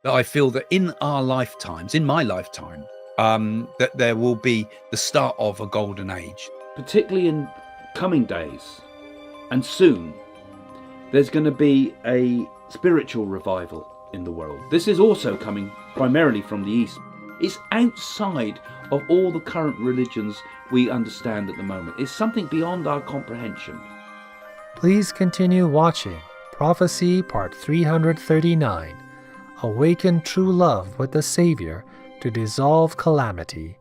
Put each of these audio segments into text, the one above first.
that I feel that in our lifetimes, in my lifetime, that there will be the start of a golden age. Particularly in coming days and soon, there's going to be a spiritual revival in the world. This is also coming primarily from the East. It's outside of all the current religions we understand at the moment. It's something beyond our comprehension. Please continue watching Prophecy Part 339, Awaken True Love with the Savior to Dissolve Calamity.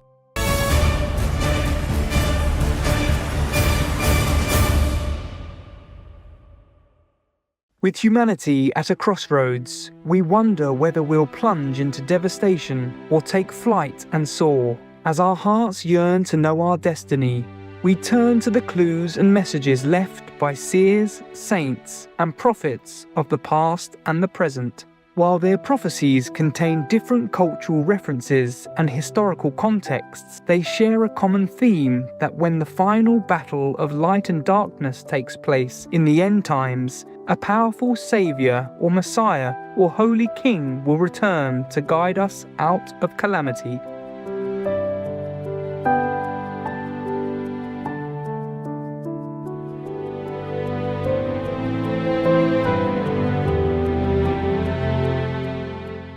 With humanity at a crossroads, we wonder whether we'll plunge into devastation or take flight and soar. As our hearts yearn to know our destiny, we turn to the clues and messages left by seers, saints, and prophets of the past and the present. While their prophecies contain different cultural references and historical contexts, they share a common theme that when the final battle of light and darkness takes place in the end times, a powerful Saviour or Messiah or Holy King will return to guide us out of calamity.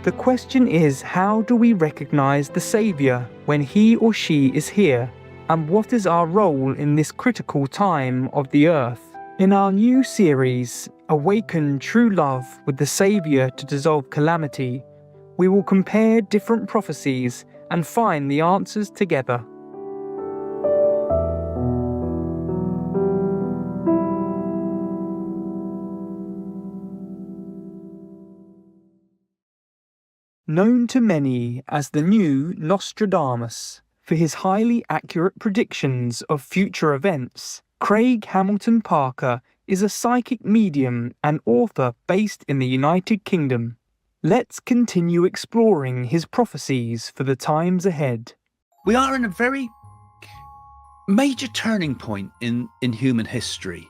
The question is, how do we recognize the Saviour when he or she is here? And what is our role in this critical time of the earth? In our new series, Awaken True Love with the Saviour to Dissolve Calamity, we will compare different prophecies and find the answers together. Known to many as the new Nostradamus for his highly accurate predictions of future events, Craig Hamilton Parker is a psychic medium and author based in the United Kingdom. Let's continue exploring his prophecies for the times ahead. We are in a very major turning point in human history.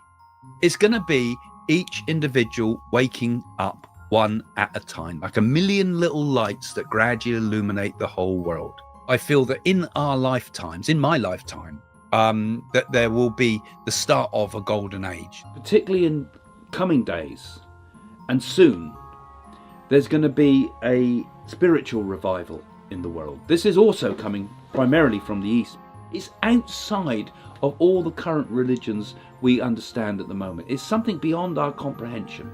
It's going to be each individual waking up one at a time, like a million little lights that gradually illuminate the whole world. I feel that in our lifetimes, in my lifetime, that there will be the start of a golden age. Particularly in coming days and soon, there's going to be a spiritual revival in the world. This is also coming primarily from the East. It's outside of all the current religions we understand at the moment. It's something beyond our comprehension.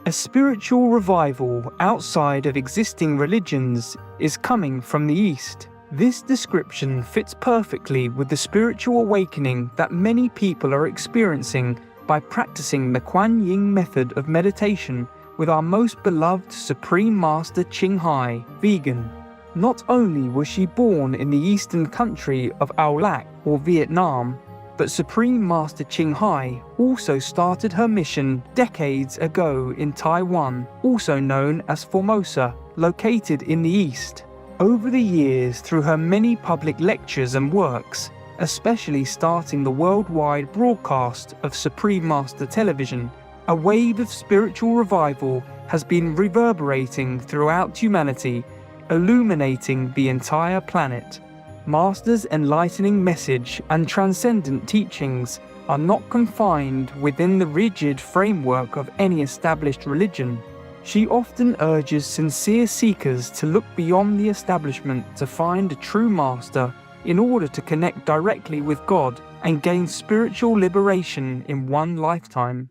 A spiritual revival outside of existing religions is coming from the East. This description fits perfectly with the spiritual awakening that many people are experiencing by practicing the Kuan Yin method of meditation with our most beloved Supreme Master Ching Hai, vegan. Not only was she born in the eastern country of Ao Lac or Vietnam, but Supreme Master Ching Hai also started her mission decades ago in Taiwan, also known as Formosa, located in the east. Over the years, through her many public lectures and works, especially starting the worldwide broadcast of Supreme Master Television, a wave of spiritual revival has been reverberating throughout humanity, illuminating the entire planet. Master's enlightening message and transcendent teachings are not confined within the rigid framework of any established religion. She often urges sincere seekers to look beyond the establishment to find a true master in order to connect directly with God and gain spiritual liberation in one lifetime.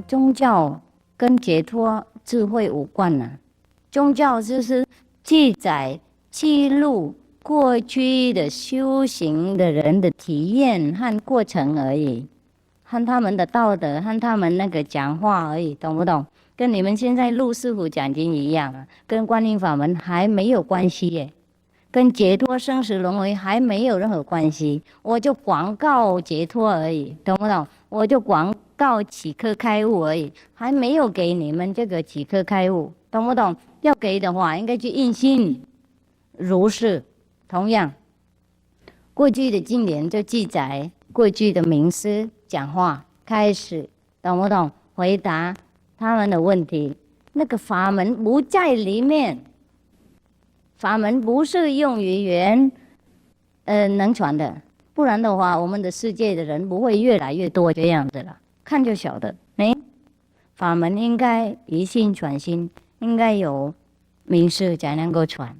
宗教跟解脱智慧无关啊，宗教就是记载、记录过去的修行的人的体验和过程而已，和他们的道德和他们那个讲话而已，懂不懂？跟你们现在录师父讲经一样啊，跟观音法门还没有关系耶，跟解脱生死轮回还没有任何关系。我就广告解脱而已，懂不懂？我就广告几颗开悟而已，还没有给你们这个几颗开悟，懂不懂？要给的话，应该去印心，如是。同样，过去的经典就记载过去的名师讲话，开始懂不懂？回答他们的问题，那个法门不在里面，法门不是用语言能传的，不然的话，我们的世界的人不会越来越多这样子了。看就晓得，法门应该以心传心，应该有明示才能够传。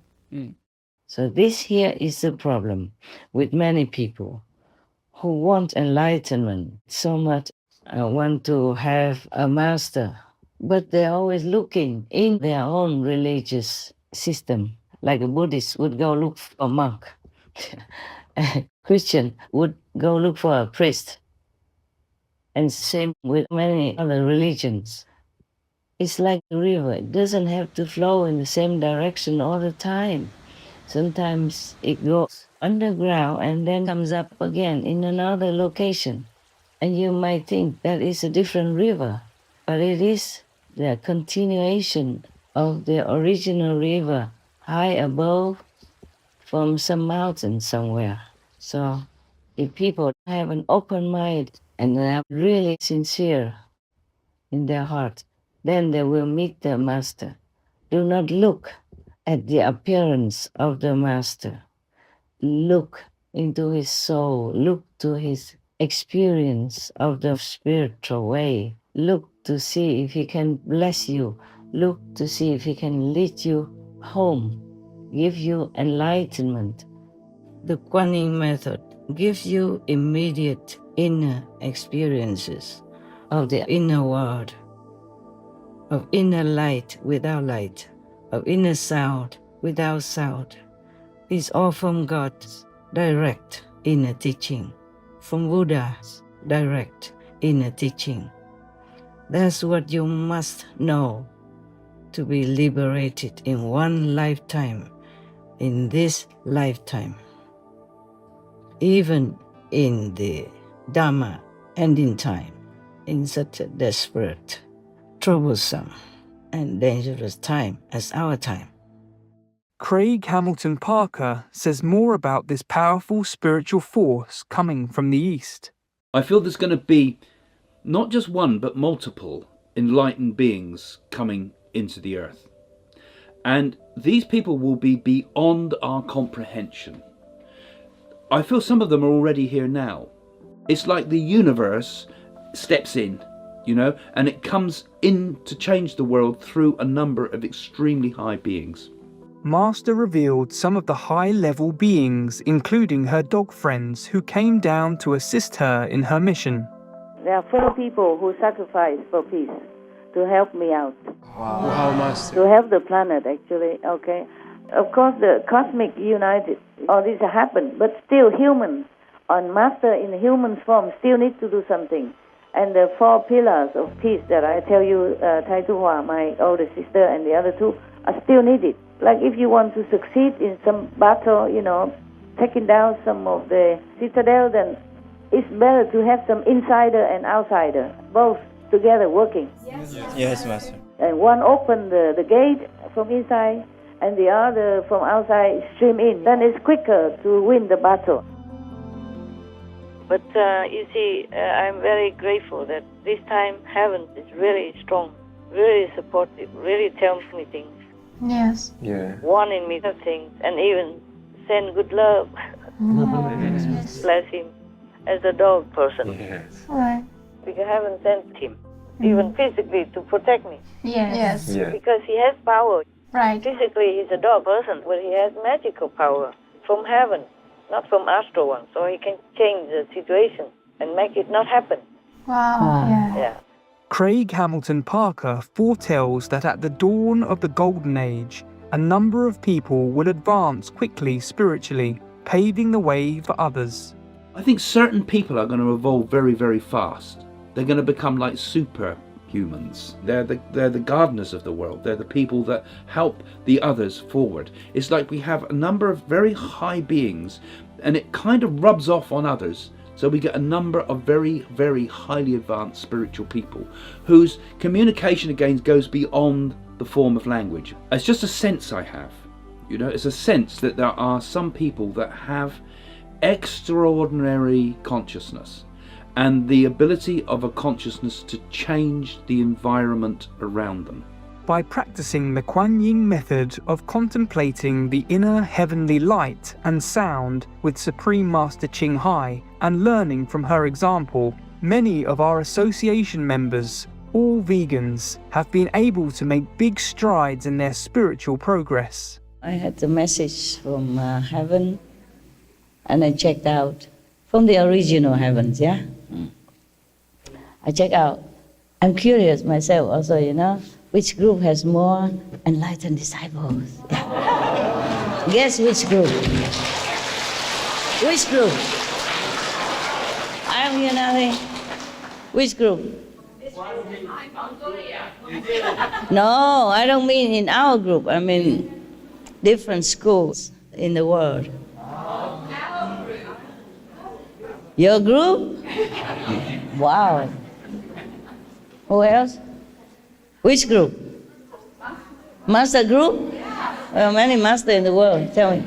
So this here is the problem with many people who want enlightenment so much, want to have a master, but they're always looking in their own religious system. Like a Buddhist would go look for a monk, a Christian would go look for a priest, and same with many other religions. It's like a river. It doesn't have to flow in the same direction all the time. Sometimes it goes underground and then comes up again in another location. And you might think that is a different river, but it is the continuation of the original river high above from some mountain somewhere. So if people have an open mind and they are really sincere in their heart, then they will meet their master. Do not look at the appearance of the master. Look into his soul. Look to his experience of the spiritual way. Look to see if he can bless you. Look to see if he can lead you home, give you enlightenment. The Kuan Yin method gives you immediate inner experiences of the inner world, of inner light without light, of inner sound without sound. It's all from God's direct inner teaching, from Buddha's direct inner teaching. That's what you must know to be liberated in one lifetime, in this lifetime. Even in the Dhamma ending time, in such a desperate, troublesome, and dangerous time as our time. Craig Hamilton Parker says more about this powerful spiritual force coming from the East. I feel there's going to be not just one, but multiple enlightened beings coming into the earth. And these people will be beyond our comprehension. I feel some of them are already here now. It's like the universe steps in, and it comes in to change the world through a number of extremely high beings. Master revealed some of the high-level beings, including her dog friends, who came down to assist her in her mission. There are 4 people who sacrifice for peace to help me out. Wow, Master. To help the planet, actually, okay? Of course, the cosmic united, all this happened, but still humans, on Master in human form, still need to do something. And the 4 pillars of peace that I tell you, Tai Tu Hua, my older sister, and the other 2, are still needed. Like if you want to succeed in some battle, taking down some of the citadel, then it's better to have some insider and outsider, both together working. Yes, Master. And one open the gate from inside, and the other from outside stream in. Then it's quicker to win the battle. But you see, I'm very grateful that this time heaven is really strong, really supportive, really tells me things. Yes. Yeah. Warning me of things, and even send good love. Yes. Bless him as a dog person. Yes. Right. Because I haven't sent him, even physically, to protect me. Yes. Yeah. Because he has power. Right. Physically, he's a dog person, but he has magical power from heaven, not from astral one. So he can change the situation and make it not happen. Wow. Yeah. Yeah. Craig Hamilton Parker foretells that at the dawn of the Golden Age, a number of people will advance quickly spiritually, paving the way for others. I think certain people are going to evolve very, very fast. They're going to become like superhumans. They're the gardeners of the world. They're the people that help the others forward. It's like we have a number of very high beings, and it kind of rubs off on others. So we get a number of very, very highly advanced spiritual people whose communication again goes beyond the form of language. It's just a sense I have. It's a sense that there are some people that have extraordinary consciousness and the ability of a consciousness to change the environment around them. by practicing the Kuan Yin method of contemplating the inner heavenly light and sound with Supreme Master Ching Hai and learning from her example, many of our association members, all vegans, have been able to make big strides in their spiritual progress. I had the message from heaven, and I checked out from the original heavens, yeah? I checked out. I'm curious myself also, which group has more enlightened disciples? Yeah. Guess which group? Which group? I am here nothing. Which group? No, I don't mean in our group. I mean different schools in the world. Your group? Wow. Who else? Which group? Master group? Well, many masters in the world. Tell me.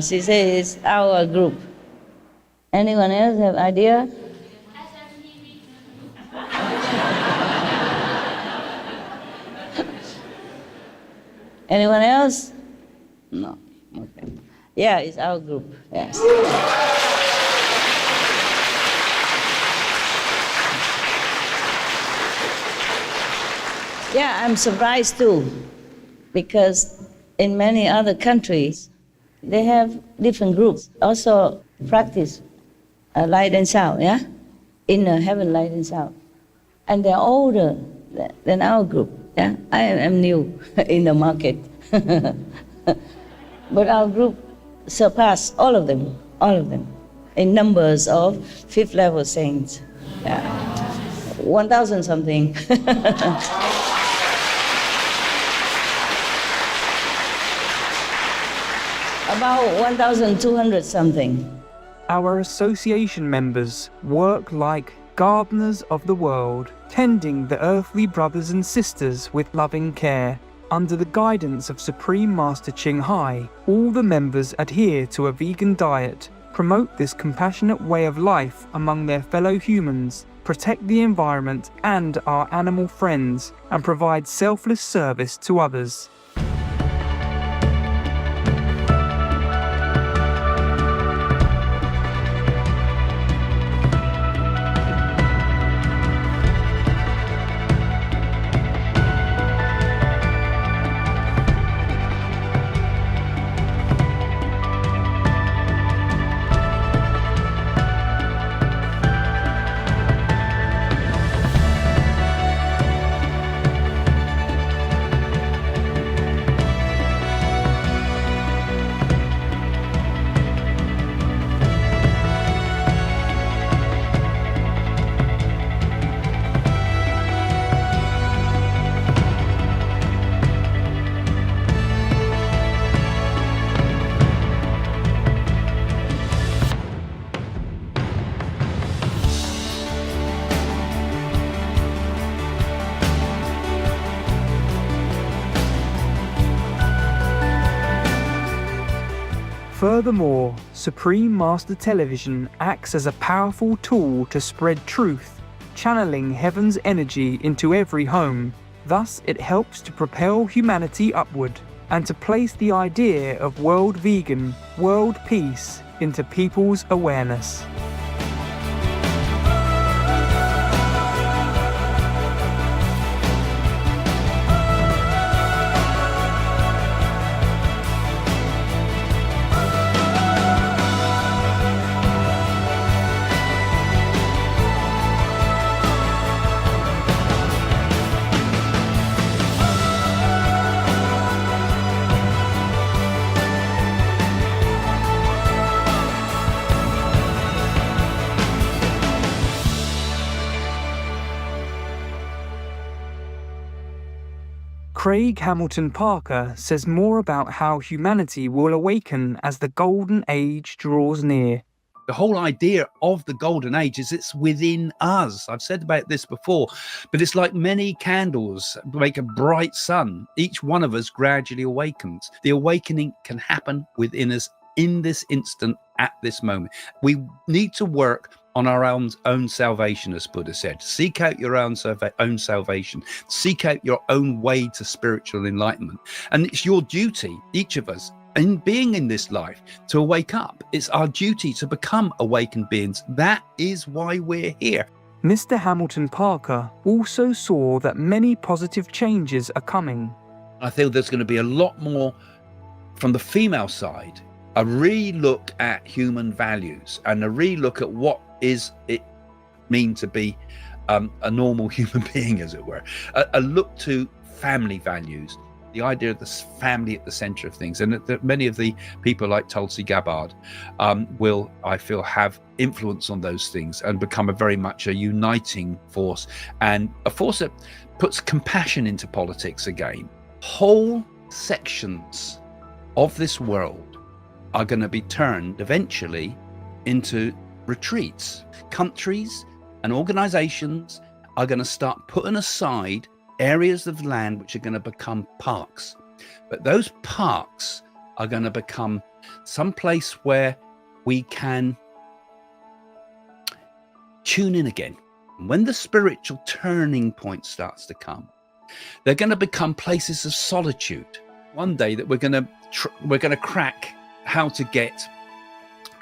She says it's our group. Anyone else have idea? Anyone else? No. Okay. Yeah, it's our group. Yes. Yeah, I'm surprised too, because in many other countries, they have different groups. Also practice light and sound, yeah? Inner heaven, light and sound. And they're older than our group, yeah? I am new in the market. But our group surpassed all of them, in numbers of fifth level saints. Yeah. 1,000 something. About 1,200 something. Our association members work like gardeners of the world, tending the earthly brothers and sisters with loving care. Under the guidance of Supreme Master Ching Hai, all the members adhere to a vegan diet, promote this compassionate way of life among their fellow humans, protect the environment and our animal friends, and provide selfless service to others. Furthermore, Supreme Master Television acts as a powerful tool to spread truth, channeling heaven's energy into every home. Thus, it helps to propel humanity upward and to place the idea of world vegan, world peace into people's awareness. Craig Hamilton Parker says more about how humanity will awaken as the Golden Age draws near. The whole idea of the Golden Age is it's within us. I've said about this before, but it's like many candles make a bright sun. Each one of us gradually awakens. The awakening can happen within us in this instant, at this moment. We need to work on our own salvation, as Buddha said. Seek out your own salvation. Seek out your own way to spiritual enlightenment. And it's your duty, each of us, in being in this life, to wake up. It's our duty to become awakened beings. That is why we're here. Mr. Hamilton Parker also saw that many positive changes are coming. I feel there's going to be a lot more from the female side, a re-look at human values and a re-look at what is it mean to be a normal human being, as it were. A look to family values, the idea of the family at the center of things. And that many of the people like Tulsi Gabbard will, I feel, have influence on those things and become very much a uniting force, and a force that puts compassion into politics again. Whole sections of this world are going to be turned eventually into retreats. Countries and organizations are going to start putting aside areas of land which are going to become parks. But those parks are going to become some place where we can tune in again. When the spiritual turning point starts to come, they're going to become places of solitude. One day that we're going to crack how to get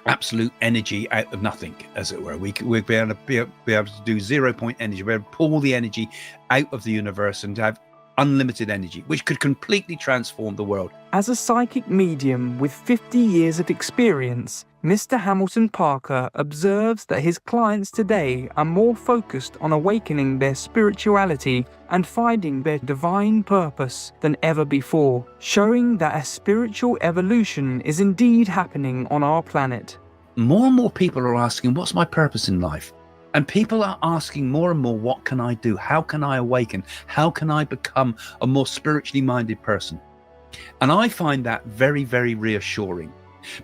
absolute energy out of nothing, as it were. We'll be able to do 0 point energy. We'll be able to pull the energy out of the universe and to have unlimited energy, which could completely transform the world. As a psychic medium with 50 years of experience, Mr. Hamilton Parker observes that his clients today are more focused on awakening their spirituality and finding their divine purpose than ever before, showing that a spiritual evolution is indeed happening on our planet. More and more people are asking, what's my purpose in life? And people are asking more and more, what can I do? How can I awaken? How can I become a more spiritually minded person? And I find that very, very reassuring,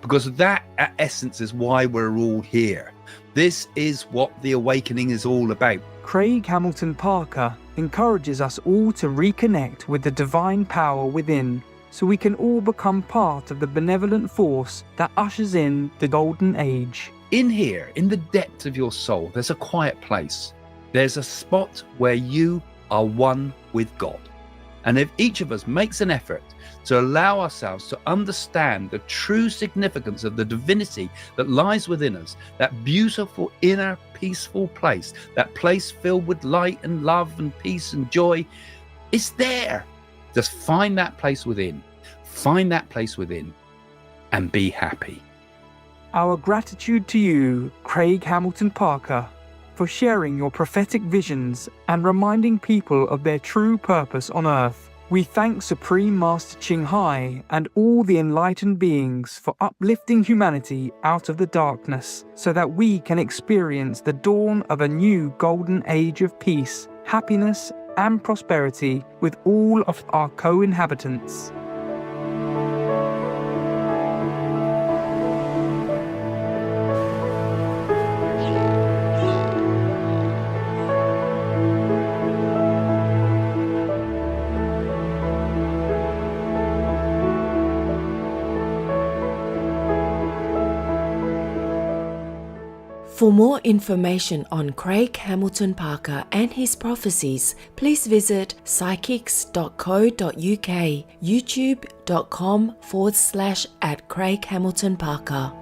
because that at essence is why we're all here. This is what the awakening is all about. Craig Hamilton Parker encourages us all to reconnect with the divine power within, so we can all become part of the benevolent force that ushers in the golden age. In here, in the depth of your soul, there's a quiet place. There's a spot where you are one with God. And if each of us makes an effort to allow ourselves to understand the true significance of the divinity that lies within us, that beautiful inner peaceful place, that place filled with light and love and peace and joy, it's there. Just find that place within. Find that place within and be happy. Our gratitude to you, Craig Hamilton Parker, for sharing your prophetic visions and reminding people of their true purpose on earth. We thank Supreme Master Ching Hai and all the enlightened beings for uplifting humanity out of the darkness, so that we can experience the dawn of a new golden age of peace, happiness, and prosperity with all of our co-inhabitants. For more information on Craig Hamilton Parker and his prophecies, please visit psychics.co.uk, youtube.com/@CraigHamiltonParker.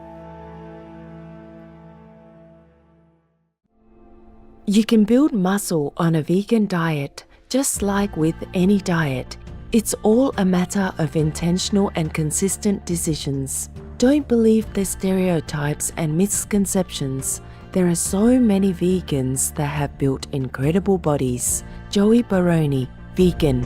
You can build muscle on a vegan diet, just like with any diet. It's all a matter of intentional and consistent decisions. Don't believe the stereotypes and misconceptions. There are so many vegans that have built incredible bodies. Joey Baroni, vegan.